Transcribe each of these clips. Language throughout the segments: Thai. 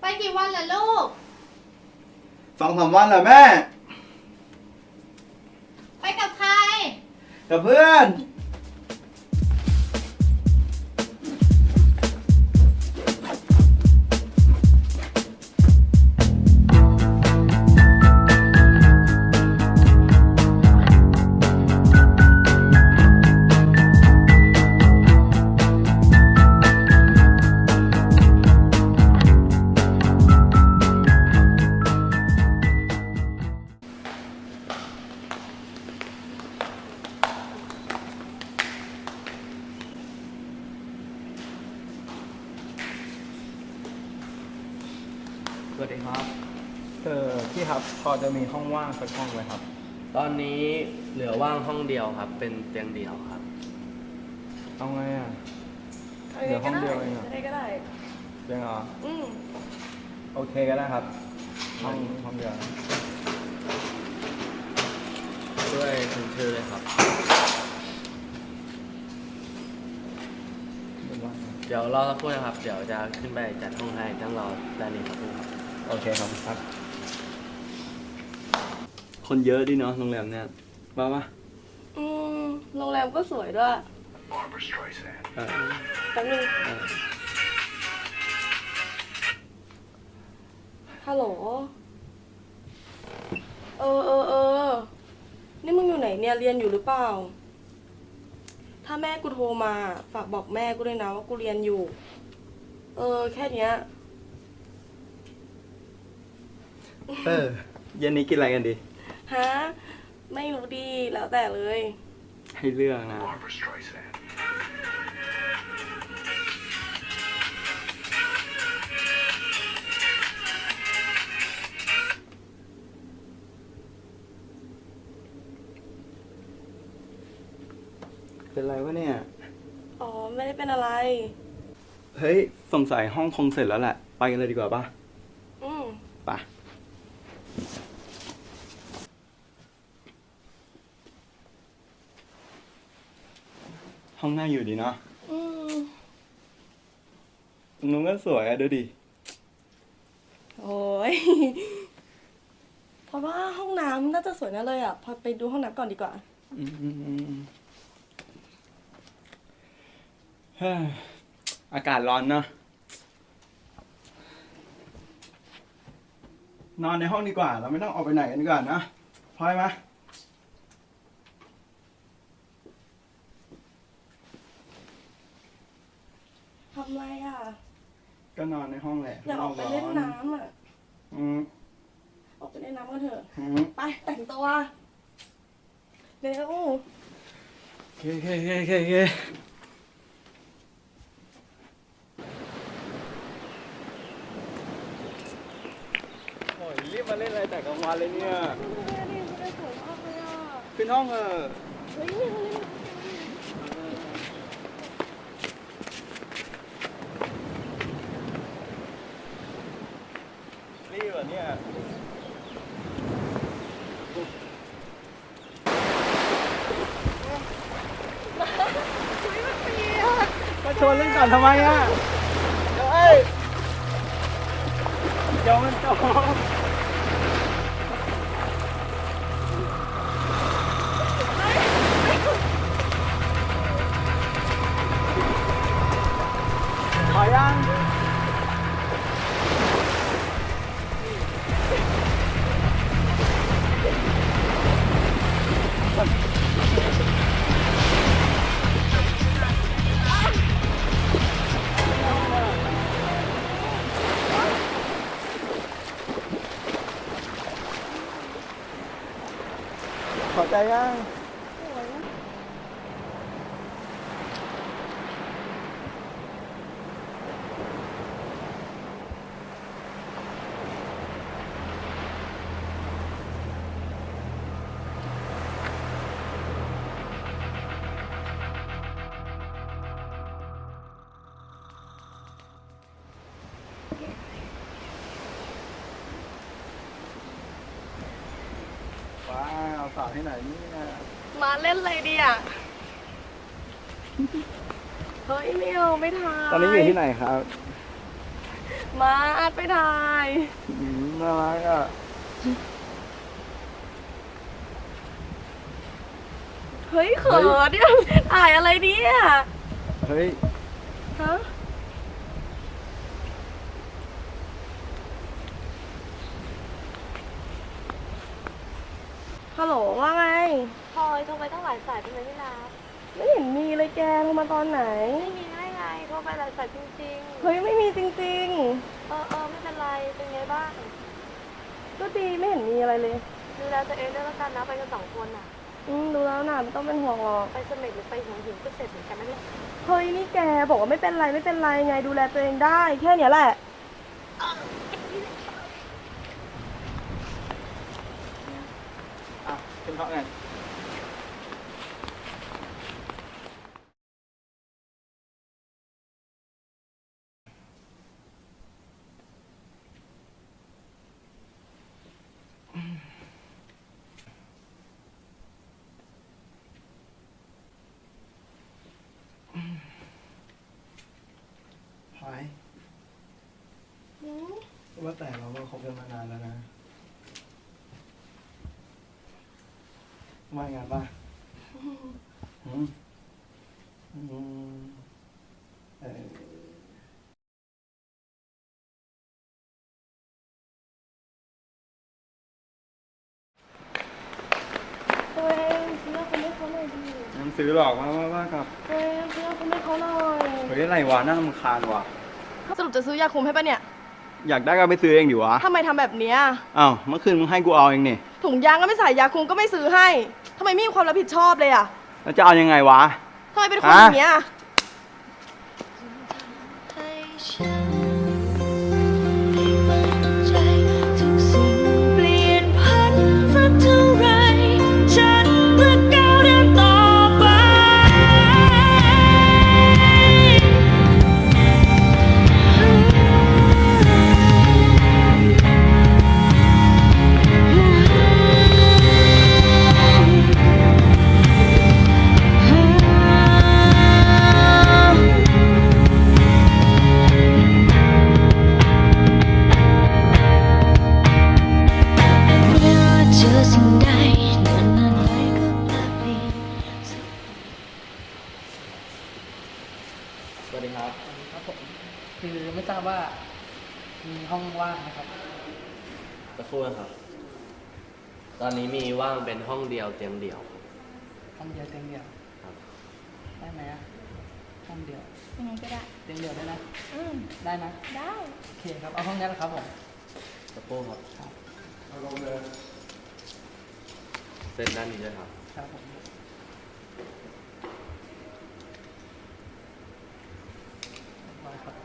ไปกี่วันล่ะลูก2-3 วันเหรอแม่ ไปกับใครกับเพื่อนสวัสดีครับพี่ครับพอจะมีห้องว่างสักห้องไหมครับตอนนี้เหลือว่างห้องเดียวครับเป็นเตียงเดียวครับเอาไงอ่ะเหลือห้องเดียวเองอ่ะอะไรก็ได้จริงเหรอโอเคก็ได้ครับห้องเดียวด้วยถึงชื่อเลยครับเดี๋ยวรอสักครู่นะครับเดี๋ยวจะขึ้นไปจัดห้องให้ตั้งรอด้านนี้สักครู่ครับโอเคครับคนเยอะดิเนาะโรงแรมเนี่ยว่าปะโรงแรมก็สวยด้วยแป๊บนึงฮัลโหลนี่มึงอยู่ไหนเนี่ยเรียนอยู่หรือเปล่าถ้าแม่กูโทรมาฝากบอกแม่กูด้วยนะว่ากูเรียนอยู่แค่เนี้ยเย็นนี้กินอะไรกันดีฮะไม่รู้ดีแล้วแต่เลยให้เลือกนะเป็นไรวะเนี่ยอ๋อไม่ได้เป็นอะไรเฮ้ยสงสัยห้องคงเสร็จแล้วแหละไปกันเลยดีกว่าป่ะไปห้องน่าอยู่ดีเนาะนุ้งก็สวยอะดูดิโอ้ยเพราะว่าห้องน้ำน่าจะสวยน่าเลยอ่ะพอไปดูห้องน้ำก่อนดีกว่าอากาศร้อนเนาะนอนในห้องดีกว่าเราไม่ต้องออกไปไหนกันดีกว่านะพลอยมาทำไรอ่ะก็นอนในห้องแหละอยากออกไปเล่นน้ำอ่ะออกไปเล่นน้ำกันเถอะไปแต่งตัวเร็วเคโอ้ยรีบมาเล่นอะไรแต่กลางวันเลยเนี่ยขึ้นห้องเฮ้ยรีบอ่ะเนี่ยมาชวนเล่นก่อนทำไมอ่ะเฮ้ยเดี๋ยวมันจบพอยังขอใจยังว้าวสาวที่ไหนนี่มาเล่นอะไรดีอ่ะเฮ้ยไม่เอาไม่ทายตอนนี้อยู่ที่ไหนครับ มาอาร์ตไปถ่าย น่ารักอ่ะ เฮ้ยเขินเนี่ยถ่ายอะไรเนี่ย เฮ้ย ฮะฮัลโหลว่าไง พลอยโทรไปตั้งหลายสายทำไมไม่รับ ไม่เห็นมีเลยแกโทรมาตอนไหน ไม่มีได้ไงโทรไปหลายสายจริง เฮ้ยไม่มีจริง ๆไม่เป็นไรเป็นไงบ้าง ๆ ก็ดีไม่เห็นมีอะไรเลย ดูแลตัวเองด้วยแล้วกันนะไปกัน2 คนอ่ะ ดูแล้วน่ะไม่ต้องเป็นห่วงหรอก ไปเสม็ดหรือไปหัวหินก็เสร็จเหมือนกันนะเนี่ย เฮ้ยนี่แกบอกว่าไม่เป็นไรไม่เป็นไรไงดูแลตัวเองได้แค่เนี้ยแหละ อ่ะขึ้นห้องไง พลอยว่าแต่เราก็คบกันมานานแล้วนะว่าไงบ้างอืมเออ ตัวเองซื้อคนให้เขาหน่อยดิ ยังซื้อหรอกว่ากับ ตัวเองซื้อคนให้เขาหน่อย เฮ้ยอะไรวะน่ารำคาญว่ะ สรุปจะซื้อยาคุมให้ปะเนี่ย อยากได้ก็ไปซื้อเองดิวะ ทำไมทำแบบเนี้ย อ้าวเมื่อคืนมึงให้กูเอาเองนี่ ถุงยางก็ไม่ใส่ยาคุมก็ไม่ซื้อให้ทำไมไม่มีความรับผิดชอบเลยอ่ะ แล้วจะเอายังไงวะ ทำไมเป็นคนอย่างเงี้ย ให้ฉันได้เปิดใจทุกสิ่งเปลี่ยนพันสักเท่าไรฉันจะก้าวเดินต่อไปไม่ว่าเจอสิ่งใดนานๆไปก็แปลเปลี่ยน สวัสดีครับ ครับผมคือไม่ทราบว่ามีห้องว่างนะครับ สักครู่นะครับ ตอนนี้มีว่างเป็นห้องเดียวเตียงเดี่ยว ห้องเดียวเตียงเดียว ครับ ได้ไหมอะห้องเดียว ยังไงก็ได้ เตียงเดียวได้นะได้นะ ได้ โอเคครับเอาห้องนี้แหละครับผม สักครู่ครับ ครับ เส้นด้านนี้ด้วยครับ ครับผม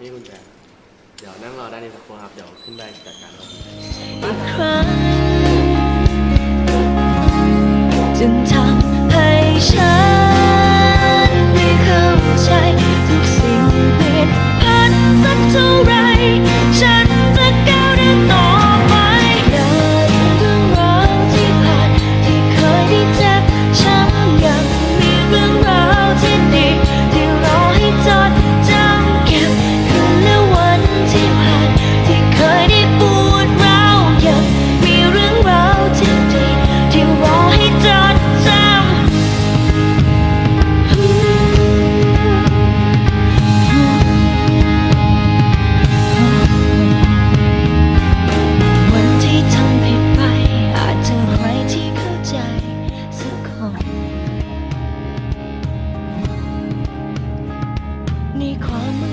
นี่กุญแจเดี๋ยวนั่งรอด้านนี้สักครู่ครับ เดี๋ยวขึ้นไปจัดการรถ อีกครั้งจึงทำให้ฉันได้เข้าใจทุกสิ่งเปลี่ยนพันสักเท่าไรฉันจะก้าวเดินต่อไปในเรื่องราวที่ผ่านที่เคยได้เจ็บช้ำยังมีเรื่องราวที่ดีที่รอให้จดจำเก็บคืนและวันที่ผ่านที่เคยได้ปวดร้าวยังมีเรื่องราวที่ดีที่รอให้จดจำวันที่ทำผิดไปอาจเจอใครที่เข้าใจสักคนในความ